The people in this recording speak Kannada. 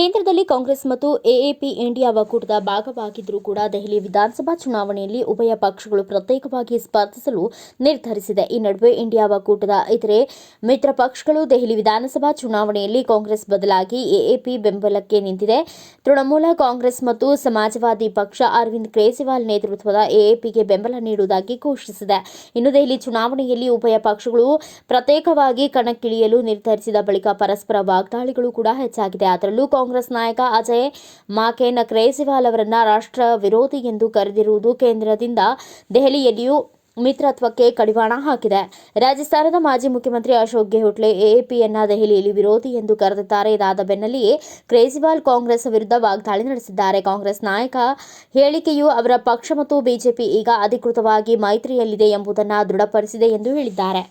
ಕೇಂದ್ರದಲ್ಲಿ ಕಾಂಗ್ರೆಸ್ ಮತ್ತು ಎಎಪಿ ಇಂಡಿಯಾ ಒಕ್ಕೂಟದ ಭಾಗವಾಗಿದ್ದರೂ ಕೂಡ ದೆಹಲಿ ವಿಧಾನಸಭಾ ಚುನಾವಣೆಯಲ್ಲಿ ಉಭಯ ಪಕ್ಷಗಳು ಪ್ರತ್ಯೇಕವಾಗಿ ಸ್ಪರ್ಧಿಸಲು ನಿರ್ಧರಿಸಿದೆ. ಈ ನಡುವೆ ಇಂಡಿಯಾ ಒಕ್ಕೂಟದ ಇತರೆ ಮಿತ್ರ ಪಕ್ಷಗಳು ದೆಹಲಿ ವಿಧಾನಸಭಾ ಚುನಾವಣೆಯಲ್ಲಿ ಕಾಂಗ್ರೆಸ್ ಬದಲಾಗಿ ಎಎಪಿ ಬೆಂಬಲಕ್ಕೆ ನಿಂತಿದೆ. ತೃಣಮೂಲ ಕಾಂಗ್ರೆಸ್ ಮತ್ತು ಸಮಾಜವಾದಿ ಪಕ್ಷ ಅರವಿಂದ್ ಕೇಜ್ರಿವಾಲ್ ನೇತೃತ್ವದ ಎಎಪಿಗೆ ಬೆಂಬಲ ನೀಡುವುದಾಗಿ ಘೋಷಿಸಿದೆ. ಇನ್ನು ದೆಹಲಿ ಚುನಾವಣೆಯಲ್ಲಿ ಉಭಯ ಪಕ್ಷಗಳು ಪ್ರತ್ಯೇಕವಾಗಿ ಕಣಕ್ಕಿಳಿಯಲು ನಿರ್ಧರಿಸಿದ ಬಳಿಕ ಪರಸ್ಪರ ವಾಗ್ದಾಳಿಗಳು ಕೂಡ ಹೆಚ್ಚಾಗಿದೆ. ಅದರಲ್ಲೂ ಕಾಂಗ್ರೆಸ್ ನಾಯಕ ಅಜಯ್ ಮಾಕೆನ್ ಕೇಜ್ರಿವಾಲ್ ಅವರನ್ನ ರಾಷ್ಟ್ರ ವಿರೋಧಿ ಎಂದು ಕರೆದಿರುವುದು ಕೇಂದ್ರದಿಂದ ದೆಹಲಿಯಲ್ಲಿಯೂ ಮಿತ್ರತ್ವಕ್ಕೆ ಕಡಿವಾಣ ಹಾಕಿದೆ. ರಾಜಸ್ಥಾನದ ಮಾಜಿ ಮುಖ್ಯಮಂತ್ರಿ ಅಶೋಕ್ ಗೆಹ್ಲೋಟ್ ಎಎಪಿಯನ್ನ ದೆಹಲಿಯಲ್ಲಿ ವಿರೋಧಿ ಎಂದು ಕರೆದಿದ್ದಾರೆ. ಇದಾದ ಬೆನ್ನಲ್ಲಿಯೇ ಕೇಜ್ರಿವಾಲ್ ಕಾಂಗ್ರೆಸ್ ವಿರುದ್ಧ ವಾಗ್ದಾಳಿ ನಡೆಸಿದ್ದಾರೆ. ಕಾಂಗ್ರೆಸ್ ನಾಯಕ ಹೇಳಿಕೆಯು ಅವರ ಪಕ್ಷ ಮತ್ತು ಬಿಜೆಪಿ ಈಗ ಅಧಿಕೃತವಾಗಿ ಮೈತ್ರಿಯಲ್ಲಿದೆ ಎಂಬುದನ್ನು ದೃಢಪಡಿಸಿದೆ ಎಂದು ಹೇಳಿದ್ದಾರೆ.